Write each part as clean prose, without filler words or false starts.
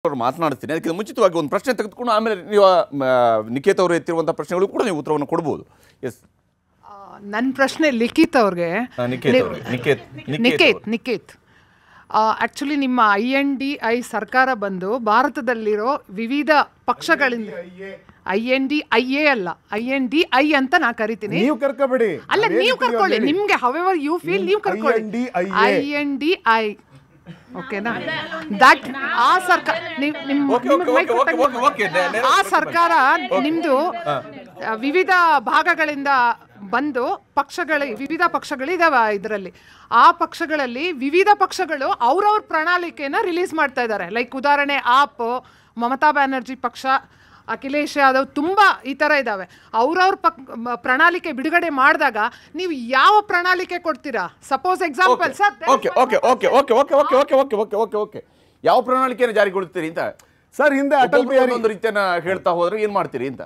ಅವರು ಮಾತನಾಡ್ತೀನಿ. ಅದಕ್ಕೆ ಮುಂಚಿತವಾಗಿ ಒಂದು ಪ್ರಶ್ನೆ ತೆಗೆದುಕೊಂಡು ಆಮೇಲೆ ನೀವು ನಿಖೇತ್ ಅವರು ಎತ್ತಿರುವಂಥ ಪ್ರಶ್ನೆಗಳು ಕೂಡ ನೀವು ಉತ್ತರವನ್ನು ಕೊಡ್ಬೋದು. ಎಸ್, ನನ್ನ ಪ್ರಶ್ನೆ ಲಿಖಿತ್ ಅವ್ರಿಗೆ. ನಿಖೇತ್ ಆ್ಯಕ್ಚುಲಿ ನಿಮ್ಮ INDI ಸರ್ಕಾರ ಬಂದು ಭಾರತದಲ್ಲಿರೋ ವಿವಿಧ ಪಕ್ಷಗಳಿಂದ INDIA ಅಲ್ಲ INDI ಅಂತ ನಾ ಕರಿತೀನಿ. ನೀವು ಕರ್ಕೋಬೇಡಿ, ಅಲ್ಲ ನೀವು ಕರ್ಕೊಳ್ಳಿ, ನಿಮ್ಗೆ ಹವೆವರ್ ಯು ಫೀಲ್ ನೀವು ಕರ್ಕೊಳ್ಳಿ. INDI ಓಕೆನಾ? ದಟ್ ಆ ಸರ್ಕಾರ ಆ ಸರ್ಕಾರ ನಿಮ್ದು ವಿವಿಧ ಭಾಗಗಳಿಂದ ಬಂದು ವಿವಿಧ ಪಕ್ಷಗಳಿದಾವೆ ಇದರಲ್ಲಿ. ಆ ಪಕ್ಷಗಳಲ್ಲಿ ವಿವಿಧ ಪಕ್ಷಗಳು ಅವ್ರವ್ರ ಪ್ರಣಾಳಿಕೆನ ರಿಲೀಸ್ ಮಾಡ್ತಾ ಇದ್ದಾರೆ. ಲೈಕ್ ಉದಾಹರಣೆ ಆಪ್, ಮಮತಾ ಬ್ಯಾನರ್ಜಿ ಪಕ್ಷ, ಅಖಿಲೇಶ್ ಯಾದವ್, ತುಂಬ ಈ ಥರ ಇದ್ದಾವೆ. ಅವ್ರವ್ರ ಪ್ರಣಾಳಿಕೆ ಬಿಡುಗಡೆ ಮಾಡಿದಾಗ ನೀವು ಯಾವ ಪ್ರಣಾಳಿಕೆ ಕೊಡ್ತೀರಾ? ಸಪೋಸ್ ಎಕ್ಸಾಂಪಲ್ ಸರ್, ಯಾವ ಪ್ರಣಾಳಿಕೆಯನ್ನು ಜಾರಿಗೊಳಿಸ್ತೀರಿ ಅಂತ ಸರ್. ಹಿಂದೆ ಅಟಲ್ ಬಿಹಾರಿ ಒಂದು ರೀತಿಯನ್ನ ಹೇಳ್ತಾ ಹೋದ್ರೆ ಏನ್ ಮಾಡ್ತೀರಿ ಅಂತ.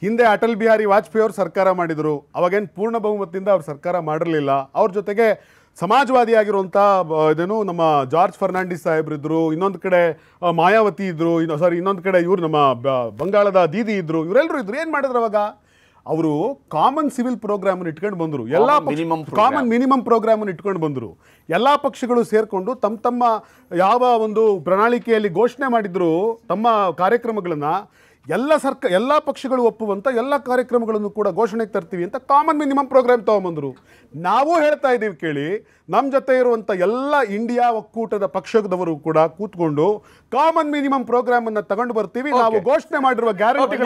ಹಿಂದೆ ಅಟಲ್ ಬಿಹಾರಿ ವಾಜಪೇಯಿ ಅವರು ಸರ್ಕಾರ ಮಾಡಿದ್ರು. ಅವಾಗೇನು ಪೂರ್ಣ ಬಹುಮತದಿಂದ ಅವ್ರು ಸರ್ಕಾರ ಮಾಡಿರಲಿಲ್ಲ. ಅವ್ರ ಜೊತೆಗೆ ಸಮಾಜವಾದಿಯಾಗಿರುವಂಥ ಇದೇನು ನಮ್ಮ ಜಾರ್ಜ್ ಫರ್ನಾಂಡಿಸ್ ಸಾಹೇಬ್ರಿದ್ರು, ಇನ್ನೊಂದು ಕಡೆ ಮಾಯಾವತಿ ಇದ್ರು, ಇನ್ನೊಂದು ಕಡೆ ಇವ್ರು ನಮ್ಮ ಬಂಗಾಳದ ದೀದಿ ಇದ್ರು. ಇವರೆಲ್ಲರೂ ಇದ್ರು. ಏನು ಮಾಡಿದ್ರು ಅವಾಗ? ಅವರು ಕಾಮನ್ ಸಿವಿಲ್ ಪ್ರೋಗ್ರಾಮ್ ಇಟ್ಕೊಂಡು ಬಂದರು. ಎಲ್ಲ ಕಾಮನ್ ಮಿನಿಮಮ್ ಪ್ರೋಗ್ರಾಮ್ ಇಟ್ಕೊಂಡು ಬಂದರು. ಎಲ್ಲ ಪಕ್ಷಗಳು ಸೇರಿಕೊಂಡು ತಮ್ಮ ಯಾವ ಒಂದು ಪ್ರಣಾಳಿಕೆಯಲ್ಲಿ ಘೋಷಣೆ ಮಾಡಿದ್ರು ತಮ್ಮ ಕಾರ್ಯಕ್ರಮಗಳನ್ನು, ಎಲ್ಲ ಪಕ್ಷಗಳು ಒಪ್ಪುವಂಥ ಎಲ್ಲ ಕಾರ್ಯಕ್ರಮಗಳನ್ನು ಕೂಡ ಘೋಷಣೆಗೆ ತರ್ತೀವಿ ಅಂತ ಕಾಮನ್ ಮಿನಿಮಮ್ ಪ್ರೋಗ್ರಾಮ್ ತೊಗೊಂಬಂದರು. ನಾವು ಹೇಳ್ತಾ ಇದ್ದೀವಿ ಕೇಳಿ, ನಮ್ಮ ಜೊತೆ ಇರುವಂಥ ಎಲ್ಲ ಇಂಡಿಯಾ ಒಕ್ಕೂಟದ ಪಕ್ಷದವರು ಕೂಡ ಕೂತ್ಕೊಂಡು ಕಾಮನ್ ಮಿನಿಮಮ್ ಪ್ರೋಗ್ರಾಮ್ ಅನ್ನು ತಗೊಂಡು ಬರ್ತೀವಿ. ನಾವು ಘೋಷಣೆ ಮಾಡಿರುವ ಗ್ಯಾರಂಟಿ.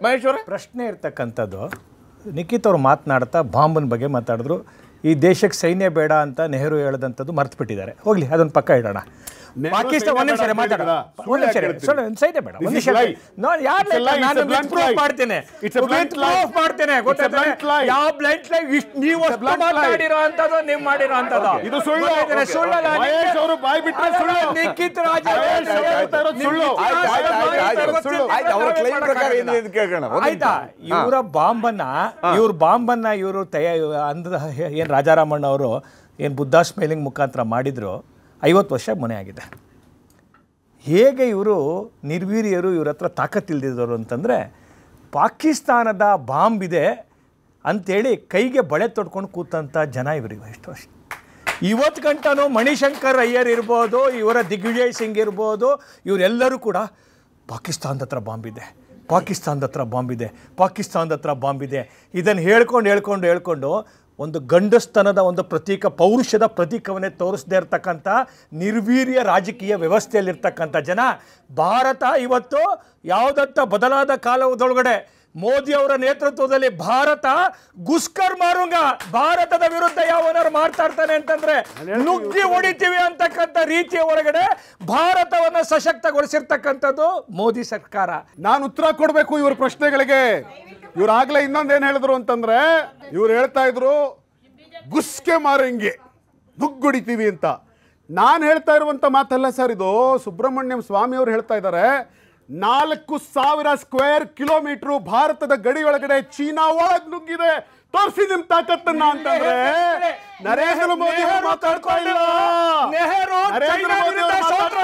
ಮಹೇಶ್ವರ, ಪ್ರಶ್ನೆ ಇರ್ತಕ್ಕಂಥದ್ದು, ನಿಖಿತ್ ಅವರು ಮಾತನಾಡ್ತಾ ಬಾಂಬನ್ ಬಗ್ಗೆ ಮಾತಾಡಿದ್ರು. ಈ ದೇಶಕ್ಕೆ ಸೈನ್ಯ ಬೇಡ ಅಂತ ನೆಹರು ಹೇಳದಂಥದ್ದು ಮರ್ತು ಬಿಟ್ಟಿದ್ದಾರೆ. ಹೋಗ್ಲಿ, ಅದೊಂದು ಪಕ್ಕ ಇಡೋಣ. ಪಾಕಿಸ್ತಾನ ಸೈನ್ಯ ಬೇಡ, ಇವರ ಬಾಂಬನ್ನ ಇವರು ಏನ್ ರಾಜಾರಾಮಣ್ಣ ಅವರು ಏನ್ ಬುದ್ಧಾ ಸ್ಮೇಲಿಂಗ್ ಮುಖಾಂತರ ಮಾಡಿದ್ರು, 50 ವರ್ಷ ಮನೆ ಆಗಿದೆ. ಹೇಗೆ ಇವರು ನಿರ್ವೀರ್ಯರು, ಇವ್ರ ಹತ್ರ ತಾಕತ್ತಿಲ್ದಿದ್ದವರು ಅಂತಂದರೆ, ಪಾಕಿಸ್ತಾನದ ಬಾಂಬ್ ಇದೆ ಅಂಥೇಳಿ ಕೈಗೆ ಬಳೆ ತೊಡ್ಕೊಂಡು ಕೂತಂಥ ಜನ ಇವರಿಗೆ ಎಷ್ಟು ವರ್ಷ. ಇವತ್ತು ಗಂಟನೂ ಮಣಿಶಂಕರ್ ಅಯ್ಯರ್ ಇರ್ಬೋದು, ಇವರ ದಿಗ್ವಿಜಯ್ ಸಿಂಗ್ ಇರ್ಬೋದು, ಇವರೆಲ್ಲರೂ ಕೂಡ ಪಾಕಿಸ್ತಾನದ ಹತ್ರ ಬಾಂಬಿದೆ, ಪಾಕಿಸ್ತಾನದ ಹತ್ರ ಬಾಂಬಿದೆ, ಪಾಕಿಸ್ತಾನದ ಹತ್ರ ಬಾಂಬಿದೆ ಇದನ್ನು ಹೇಳ್ಕೊಂಡು ಒಂದು ಗಂಡಸ್ತನದ ಒಂದು ಪ್ರತೀಕ, ಪೌರುಷದ ಪ್ರತೀಕವನ್ನೇ ತೋರಿಸದೇ ಇರತಕ್ಕಂಥ ನಿರ್ವೀರ್ಯ ರಾಜಕೀಯ ವ್ಯವಸ್ಥೆಯಲ್ಲಿರ್ತಕ್ಕಂಥ ಜನ. ಭಾರತ ಇವತ್ತು ಯಾವುದಂಥ ಬದಲಾದ ಕಾಲದೊಳಗಡೆ ಮೋದಿಯವರ ನೇತೃತ್ವದಲ್ಲಿ ಭಾರತ ಗುಸ್ಕರ್ ಮಾರುಂಗ, ಭಾರತದ ವಿರುದ್ಧ ಯಾವನಾರು ಮಾಡ್ತಾ ಇರ್ತಾನೆ ಅಂತಂದ್ರೆ ನುಗ್ಗಿ ಹೊಡಿತೀವಿ ಅಂತಕ್ಕಂಥ ರೀತಿಯ ಒಳಗಡೆ ಭಾರತವನ್ನು ಸಶಕ್ತಗೊಳಿಸಿರ್ತಕ್ಕಂಥದ್ದು ಮೋದಿ ಸರ್ಕಾರ. ನಾನು ಉತ್ತರ ಕೊಡಬೇಕು ಇವ್ರ ಪ್ರಶ್ನೆಗಳಿಗೆ. ಇವ್ರಾಗಲೇ ಇನ್ನೊಂದೇನು ಹೇಳಿದ್ರು ಅಂತಂದ್ರೆ, ಇವ್ರು ಹೇಳ್ತಾ ಇದ್ರು ಗುಸ್ಕೆ ಮಾರಂಗೆ, ನುಗ್ಗುಡಿತೀವಿ ಅಂತ. ನಾನು ಹೇಳ್ತಾ ಇರುವಂಥ ಮಾತಲ್ಲ ಸರ್ ಇದು. ಸುಬ್ರಹ್ಮಣ್ಯಂ ಸ್ವಾಮಿ ಅವರು ಹೇಳ್ತಾ ಇದ್ದಾರೆ, 4,000 ಸ್ಕ್ವೇರ್ ಕಿಲೋಮೀಟರ್ ಭಾರತದ ಗಡಿಯೊಳಗಡೆ ಚೀನಾ ಒಳಗೆ ನುಗ್ಗಿದೆ, ತೋರಿಸಿ ನಿಮ್ ತಾಕತ್ತನ್ನ ಅಂತಂದ್ರೆ ನರೇಂದ್ರ ಮೋದಿ ಅವರು ಮಾತಾಡ್ತಾ ಇಲ್ಲ. ನರೇಂದ್ರ ಮೋದಿ ಅವರು ಮಾತಾಡ್ತಾ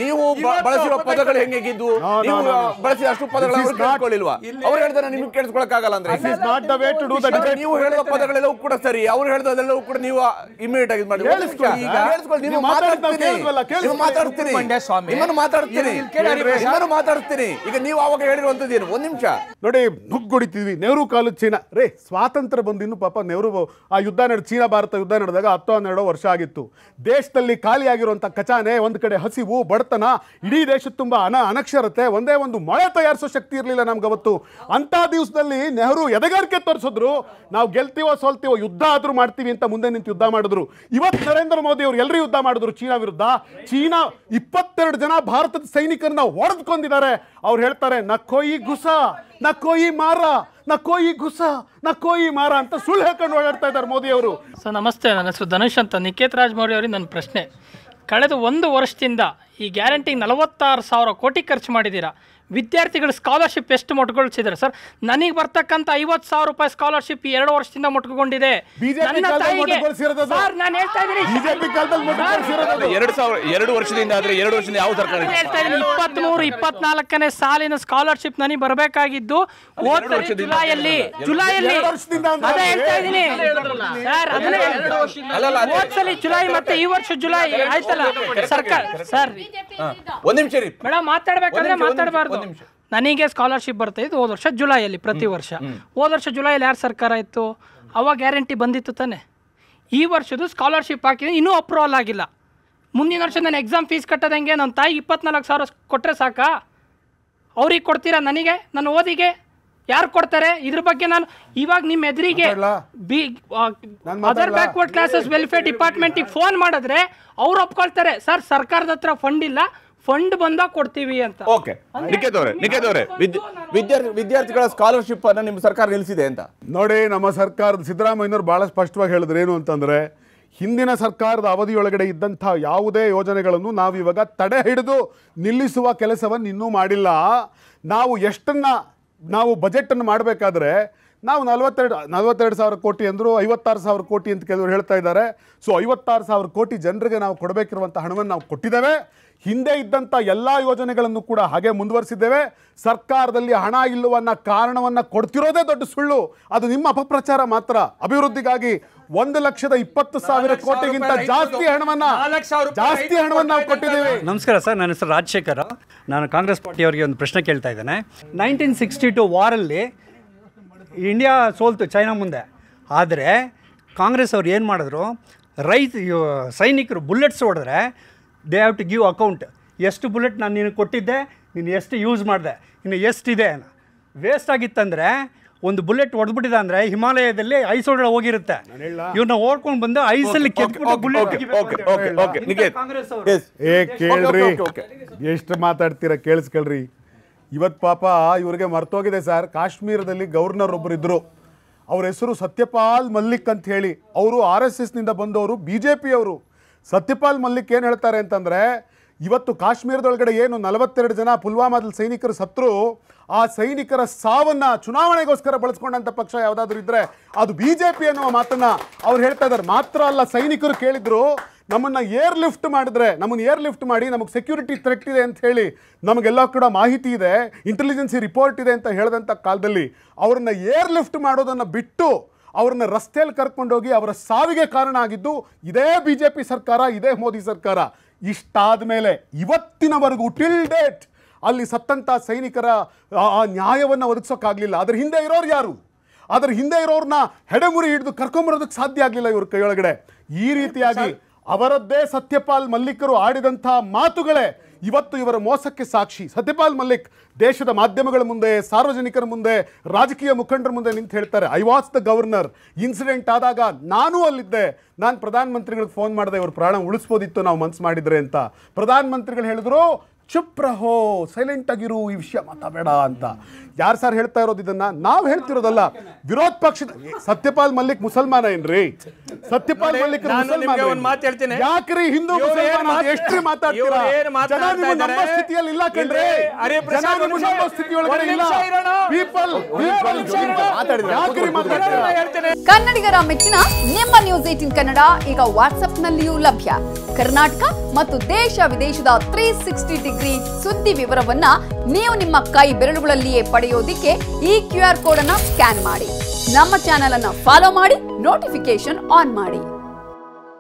ನೀವು ಬಳಸಿರುವ ಪದಗಳು ಹೆಂಗಿದ್ವು, ನೀವು ಬಳಸಿದ ಅಷ್ಟು ಪದಗಳು ಕೇಳಿಸ್ಕೊಳ್ಳಿಲ್ವಾ? ಅವ್ರು ಹೇಳ್ತಾರೆ ನಿಮ್ಗೆ ಕೇಳಿಸ್ಕೊಳಕ್ಕಾಗಲ್ಲ ಅಂದ್ರೆ ನೀವು ಹೇಳುವ ಪದಗಳೆಲ್ಲವೂ ಕೂಡ ಸರಿ, ಅವ್ರು ಹೇಳಿದೆಲ್ಲವೂ ಕೂಡ ನೀವು ಇಮಿಡಿಯೇಟ್ ಆಗಿ ಮಾಡಿ ಮಾತಾಡ್ತೀನಿ. ಈಗ ನೀವು ಅವಾಗ ಹೇಳಿರುವಂತದ್ದು ಏನು? ಒಂದ್ ನಿಮಿಷ ನೋಡಿ, ನುಗ್ಗುಡಿತೀವಿ. ನೆಹರು ಕಾಲದ ಚೀನಾ ರೇ, ಸ್ವಾತಂತ್ರ್ಯ ಬಂದು ಇನ್ನು ಪಾಪ ನೆಹರು ಆ ಯುದ್ಧ ಚೀನಾ ಭಾರತ ಯುದ್ಧ ನಡೆದಾಗ 10-12 ವರ್ಷ ಆಗಿತ್ತು. ದೇಶದಲ್ಲಿ ಖಾಲಿಯಾಗಿರುವಂಥ ಖಜಾನೆ, ಒಂದು ಕಡೆ ಹಸಿವು, ಬಡತನ, ಇಡೀ ದೇಶದ ತುಂಬ ಅನಕ್ಷರತೆ, ಒಂದೇ ಒಂದು ಮಳೆ ತಯಾರಿಸೋ ಶಕ್ತಿ ಇರಲಿಲ್ಲ ನಮ್ಗೆ ಅವತ್ತು. ಅಂಥ ದಿವಸದಲ್ಲಿ ನೆಹರು ಎದೆಗಾರಿಕೆ ತೋರಿಸಿದ್ರು. ನಾವು ಗೆಲ್ತೀವೋ ಸೋಲ್ತೀವೋ ಯುದ್ಧ ಆದರೂ ಮಾಡ್ತೀವಿ ಅಂತ ಮುಂದೆ ನಿಂತು ಯುದ್ಧ ಮಾಡಿದ್ರು. ಇವತ್ತು ನರೇಂದ್ರ ಮೋದಿ ಅವರು ಎಲ್ಲರೂ ಯುದ್ಧ ಮಾಡಿದ್ರು ಚೀನಾ ವಿರುದ್ಧ. ಚೀನಾ 22 ಜನ ಭಾರತದ ಸೈನಿಕರನ್ನ ಹೊಡೆದುಕೊಂಡಿದ್ದಾರೆ. ಅವ್ರು ಹೇಳ್ತಾರೆ ನಕ್ಕೋಯಿ ಗುಸ, ನಕ್ಕೋಯಿ ಮಾರ, ನಕ್ಕೋಯಿ ಗುಸ, ನಕ್ಕೋಯಿ ಮಾರ ಅಂತ ಸುಳ್ಳು ಹೇಳ್ಕೊಂಡು ಓಡಾಡ್ತಾ ಇದ್ದಾರೆ ಮೋದಿ ಅವರು. ಸರ್ ನಮಸ್ತೆ, ನನ್ನ ಹೆಸರು ಧನುಷ್ ಅಂತ. ನಿಖೇತ್ ರಾಜ್ ಮೌರ್ಯ ಅವರಿಗೆ ನನ್ನ ಪ್ರಶ್ನೆ, ಕಳೆದ 1 ವರ್ಷದಿಂದ ಈ ಗ್ಯಾರಂಟಿ 46,000 ಕೋಟಿ ಖರ್ಚು ಮಾಡಿದ್ದೀರಾ. ವಿದ್ಯಾರ್ಥಿಗಳು ಸ್ಕಾಲರ್ಶಿಪ್ ಎಷ್ಟು ಮೊಟಕುಗೊಳಿಸಿದ್ದಾರೆ ಸರ್? ನನಗೆ ಬರ್ತಕ್ಕಂಥ 50,000 ರೂಪಾಯಿ ಸ್ಕಾಲರ್ಶಿಪ್ 2 ವರ್ಷದಿಂದ ಮೊಟಕುಗೊಂಡಿದೆ. ನನ್ನ ತಾಯಿಗೆ ಸರ್ ನಾನು ಹೇಳ್ತಾ ಇದ್ದೀನಿ 2 ವರ್ಷದಿಂದ ಆದ್ರೆ 2 ವರ್ಷದಿಂದ ಯಾವ ಸರ್ಕಾರ ಹೇಳ್ತಾ ಇದ್ದೀನಿ 23-24ನೇ ಸಾಲಿನ ಸ್ಕಾಲರ್ಶಿಪ್ ನನಗೆ ಬರಬೇಕಾಗಿದ್ದು ಜುಲೈಯಲ್ಲಿ ಅದೇ ಹೇಳ್ತಾ ಇದ್ದೀನಿ ಸರ್. ಅದನ್ನೇ ಹೋದ್ಸಲಿ ಜುಲೈ ಮತ್ತೆ ಈ ವರ್ಷ ಜುಲೈ ಆಯ್ತಲ್ಲ ಸರ್ಕಾರ. ಸರ್ ಒಂದ್ ನಿಮಿಷ ರೀ ಮೇಡಮ್, ಮಾತಾಡ್ಬೇಕಂದ್ರೆ ಮಾತಾಡಬಾರ್ದು. ನನಗೆ ಸ್ಕಾಲರ್ಶಿಪ್ ಬರ್ತಾ ಇದ್ದು ಹೋದ ವರ್ಷ ಜುಲೈಯಲ್ಲಿ, ಪ್ರತಿ ವರ್ಷ. ಹೋದ ವರ್ಷ ಜುಲೈಯಲ್ಲಿ ಯಾರು ಸರ್ಕಾರ ಇತ್ತು? ಅವಾಗ ಗ್ಯಾರಂಟಿ ಬಂದಿತ್ತು ತಾನೆ. ಈ ವರ್ಷದ್ದು ಸ್ಕಾಲರ್ಶಿಪ್ ಹಾಕಿದ್ರೆ ಇನ್ನೂ ಅಪ್ರೂವಲ್ ಆಗಿಲ್ಲ. ಮುಂದಿನ ವರ್ಷ ನಾನು ಎಕ್ಸಾಮ್ ಫೀಸ್ ಕಟ್ಟೋದಂಗೆ ನನ್ನ ತಾಯಿ 24,000 ಕೊಟ್ಟರೆ ಸಾಕಾ? ಅವ್ರಿಗೆ ಕೊಡ್ತೀರಾ? ನನಗೆ ನನ್ನ ಓದಿಗೆ ಯಾರು ಕೊಡ್ತಾರೆ? ಇದ್ರ ಬಗ್ಗೆ ನಾನು ಇವಾಗ ನಿಮ್ಮ ಎದುರಿಗೆ ಅದರ್ ಬ್ಯಾಕ್ವರ್ಡ್ ಕ್ಲಾಸಸ್ ವೆಲ್ಫೇರ್ ಡಿಪಾರ್ಟ್ಮೆಂಟಿಗೆ ಫೋನ್ ಮಾಡಿದ್ರೆ ಅವ್ರು ಒಪ್ಕೊಳ್ತಾರೆ, ಸರ್ ಸರ್ಕಾರದ ಹತ್ರ ಫಂಡ್ ಇಲ್ಲ, ಫಂಡ್ ಬಂದಾಗ ಕೊಡ್ತೀವಿ ಅಂತ. ಓಕೆ, ನಿಖೇತ್ ಅವರೇ ವಿದ್ಯಾರ್ಥಿಗಳ ಸ್ಕಾಲರ್ಶಿಪ್ ಅನ್ನ ನಿಮ್ಮ ಸರ್ಕಾರ ನಿಲ್ಲಿಸಿದೆ ಅಂತ ನೋಡಿ. ನಮ್ಮ ಸರ್ಕಾರದ ಸಿದ್ದರಾಮಯ್ಯನವರು ಬಹಳ ಸ್ಪಷ್ಟವಾಗಿ ಹೇಳಿದ್ರು ಏನು ಅಂತಂದ್ರೆ, ಹಿಂದಿನ ಸರ್ಕಾರದ ಅವಧಿಯೊಳಗಡೆ ಇದ್ದಂಥ ಯಾವುದೇ ಯೋಜನೆಗಳನ್ನು ನಾವು ಇವಾಗ ತಡೆ ಹಿಡಿದು ನಿಲ್ಲಿಸುವ ಕೆಲಸವನ್ನು ಇನ್ನೂ ಮಾಡಿಲ್ಲ. ನಾವು ನಾವು ಬಜೆಟನ್ನು ಮಾಡಬೇಕಾದ್ರೆ ನಾವು 42,000 ಕೋಟಿ ಅಂದರು, 56,000 ಕೋಟಿ ಅಂತ ಕೆಲವರು ಹೇಳ್ತಾ ಇದ್ದಾರೆ. ಸೊ 56,000 ಕೋಟಿ ಜನರಿಗೆ ನಾವು ಕೊಡಬೇಕಿರುವಂಥ ಹಣವನ್ನು ನಾವು ಕೊಟ್ಟಿದ್ದೇವೆ. ಹಿಂದೆ ಇದ್ದಂಥ ಎಲ್ಲ ಯೋಜನೆಗಳನ್ನು ಕೂಡ ಹಾಗೆ ಮುಂದುವರಿಸಿದ್ದೇವೆ. ಸರ್ಕಾರದಲ್ಲಿ ಹಣ ಇಲ್ಲವನ್ನ ಕಾರಣವನ್ನು ಕೊಡ್ತಿರೋದೇ ದೊಡ್ಡ ಸುಳ್ಳು. ಅದು ನಿಮ್ಮ ಅಪಪ್ರಚಾರ ಮಾತ್ರ. ಅಭಿವೃದ್ಧಿಗಾಗಿ 1,20,000 ಕೋಟಿಗಿಂತ ಜಾಸ್ತಿ ಹಣವನ್ನು ನಾವು ಕೊಟ್ಟಿದ್ದೇವೆ. ನಮಸ್ಕಾರ ಸರ್, ನನ್ನ ಹೆಸರು ರಾಜಶೇಖರ್. ನಾನು ಕಾಂಗ್ರೆಸ್ ಪಾರ್ಟಿಯವರಿಗೆ ಒಂದು ಪ್ರಶ್ನೆ ಕೇಳ್ತಾ ಇದ್ದೇನೆ. 1962 ವಾರಲ್ಲಿ ಇಂಡಿಯಾ ಸೋಲ್ತು ಚೈನಾ ಮುಂದೆ. ಆದರೆ ಕಾಂಗ್ರೆಸ್ ಅವ್ರು ಏನು ಮಾಡಿದ್ರು, ಸೈನಿಕರು ಬುಲೆಟ್ಸ್ ಹೊಡೆದ್ರೆ they have to give account. ಎಷ್ಟು ಬುಲೆಟ್ ನಾನು ನಿನಗೆ ಕೊಟ್ಟಿದ್ದೆ, ನೀನು ಎಷ್ಟು ಯೂಸ್ ಮಾಡಿದೆ, ಇನ್ನು ಎಷ್ಟಿದೆ. ವೇಸ್ಟ್ ಆಗಿತ್ತಂದರೆ ಒಂದು ಬುಲೆಟ್ ಹೊಡೆದ್ಬಿಟ್ಟಿದೆ ಅಂದರೆ ಹಿಮಾಲಯದಲ್ಲಿ ಐಸ್ ಒಳಗಡೆ ಹೋಗಿರುತ್ತೆ. ಇವ್ರನ್ನ ಓಡ್ಕೊಂಡು ಬಂದು ಐಸಲ್ಲಿ ಕೇಳ್ರಿ, ಎಷ್ಟು ಮಾತಾಡ್ತೀರಾ ಕೇಳಿಸ್ಕೊಳ್ರಿ. ಇವತ್ತು ಪಾಪ ಇವ್ರಿಗೆ ಮರ್ತೋಗಿದೆ ಸರ್. ಕಾಶ್ಮೀರದಲ್ಲಿ ಗವರ್ನರ್ ಒಬ್ಬರು ಇದ್ದರು, ಅವ್ರ ಹೆಸರು ಸತ್ಯಪಾಲ್ ಮಲ್ಲಿಕ್ ಅಂತ ಹೇಳಿ. ಅವರು RSSನಿಂದ ಬಂದವರು, BJP ಅವರು. ಸತ್ಯಪಾಲ್ ಮಲ್ಲಿಕ್ ಏನು ಹೇಳ್ತಾರೆ ಅಂತಂದರೆ, ಇವತ್ತು ಕಾಶ್ಮೀರದೊಳಗಡೆ ಏನು 42 ಜನ ಪುಲ್ವಾಮಾದಲ್ಲಿ ಸೈನಿಕರು ಸತ್ರು, ಆ ಸೈನಿಕರ ಸಾವನ್ನು ಚುನಾವಣೆಗೋಸ್ಕರ ಬಳಸ್ಕೊಂಡಂಥ ಪಕ್ಷ ಯಾವುದಾದ್ರೂ ಇದ್ದರೆ ಅದು BJP ಅನ್ನುವ ಮಾತನ್ನು ಅವ್ರು ಹೇಳ್ತಾ ಇದ್ದಾರೆ. ಮಾತ್ರ ಅಲ್ಲ, ಸೈನಿಕರು ಕೇಳಿದ್ರು, ನಮ್ಮನ್ನು ಏರ್ ಲಿಫ್ಟ್ ಮಾಡಿ ನಮಗೆ ಸೆಕ್ಯೂರಿಟಿ ಥ್ರೆಟ್ ಇದೆ ಅಂತ ಹೇಳಿ ನಮಗೆಲ್ಲ ಕೂಡ ಮಾಹಿತಿ ಇದೆ, ಇಂಟೆಲಿಜೆನ್ಸಿ ರಿಪೋರ್ಟ್ ಇದೆ ಅಂತ ಹೇಳಿದಂಥ ಕಾಲದಲ್ಲಿ ಅವ್ರನ್ನ ಏರ್ ಲಿಫ್ಟ್ ಮಾಡೋದನ್ನು ಬಿಟ್ಟು ಅವ್ರನ್ನ ರಸ್ತೆಯಲ್ಲಿ ಕರ್ಕೊಂಡೋಗಿ ಅವರ ಸಾವಿಗೆ ಕಾರಣ ಆಗಿದ್ದು ಇದೇ BJP ಸರ್ಕಾರ, ಇದೇ ಮೋದಿ ಸರ್ಕಾರ. ಇಷ್ಟಾದ ಮೇಲೆ ಇವತ್ತಿನವರೆಗೂ ಟಿಲ್ ಡೇಟ್ ಅಲ್ಲಿ ಸತ್ತಂಥ ಸೈನಿಕರ ನ್ಯಾಯವನ್ನು ಒದಗಿಸೋಕ್ಕಾಗಲಿಲ್ಲ. ಅದರ ಹಿಂದೆ ಇರೋರು ಯಾರು? ಅದರ ಹಿಂದೆ ಇರೋರನ್ನ ಹೆಡೆಮುರಿ ಹಿಡಿದು ಕರ್ಕೊಂಬರೋದಕ್ಕೆ ಸಾಧ್ಯ ಆಗಲಿಲ್ಲ ಇವ್ರ ಕೈಯೊಳಗಡೆ. ಈ ರೀತಿಯಾಗಿ ಅವರದ್ದೇ ಸತ್ಯಪಾಲ್ ಮಲ್ಲಿಕರು ಆಡಿದಂಥ ಮಾತುಗಳೇ ಇವತ್ತು ಇವರ ಮೋಸಕ್ಕೆ ಸಾಕ್ಷಿ. ಸತ್ಯಪಾಲ್ ಮಲ್ಲಿಕ್ ದೇಶದ ಮಾಧ್ಯಮಗಳ ಮುಂದೆ, ಸಾರ್ವಜನಿಕರ ಮುಂದೆ, ರಾಜಕೀಯ ಮುಖಂಡರ ಮುಂದೆ ನಿಂತು ಹೇಳ್ತಾರೆ, I was the governor. Incident ಆದಾಗ ನಾನೂ ಅಲ್ಲಿದ್ದೆ, ನಾನು ಪ್ರಧಾನಮಂತ್ರಿಗಳಿಗೆ ಫೋನ್ ಮಾಡಿದೆ, ಇವ್ರ ಪ್ರಾಣ ಉಳಿಸ್ಬೋದಿತ್ತು ನಾವು ಮನ್ಸು ಮಾಡಿದ್ರೆ ಅಂತ. ಪ್ರಧಾನಮಂತ್ರಿಗಳು ಹೇಳಿದ್ರು, ಚುಪ್ ರಹೋ, ಸೈಲೆಂಟ್ ಆಗಿರು, ಈ ವಿಷಯ ಮಾತಾಡಬೇಡ ಅಂತ. ಯಾರು ಸರ್ ಹೇಳ್ತಾ ಇರೋದು ಇದನ್ನ? ನಾವು ಹೇಳ್ತಿರೋದಲ್ಲ, ವಿರೋಧ ಪಕ್ಷದ. ಸತ್ಯಪಾಲ್ ಮಲ್ಲಿಕ್ ಮುಸಲ್ಮಾನ ಏನ್ರಿ? ಸತ್ಯಪಾಲ್ ಮಲ್ಲಿಕ್ ಯಾಕ್ರಿ ಹಿಂದೂ ಮುಸಲ್ಮಾನ ಎಷ್ಟ್ರಿ ಮಾತಾಡ್ತೀರಾ? ಜನ ನಿಮ್ಮ ನಮ್ಮ ಸ್ಥಿತಿಯಲ್ಲಿ ಇಲ್ಲ ಕಣ್ರಿ, ಜನ ನಿಮ್ಮ ನಮ್ಮ ಸ್ಥಿತಿಯೊಳಗಡೆ ಇಲ್ಲ. ಪೀಪಲ್ ಯಾಕ್ರಿ ಮಾತಾಡ್ತೀರಾ? ಕನ್ನಡಿಗರ ಮೆಚ್ಚಿನ ನಿಮ್ಮ ನ್ಯೂಸ್ 18 ಕನ್ನಡ ಈಗ ವಾಟ್ಸ್ಆಪ್ನಲ್ಲಿಯೂ ಲಭ್ಯ. ಕರ್ನಾಟಕ ಮತ್ತು ದೇಶ ವಿದೇಶದ 360 ಡಿಗ್ರಿ ಸುದ್ದಿ ವಿವರವನ್ನ ನೀವು ನಿಮ್ಮ ಕೈ ಬೆರಳುಗಳಲ್ಲಿಯೇ ಪಡೆಯೋದಿಕ್ಕೆ ಈ QR ಕೋಡ್ ಅನ್ನು ಸ್ಕ್ಯಾನ್ ಮಾಡಿ. ನಮ್ಮ ಚಾನೆಲ್ ಅನ್ನು ಫಾಲೋ ಮಾಡಿ, ನೋಟಿಫಿಕೇಶನ್ ಆನ್ ಮಾಡಿ.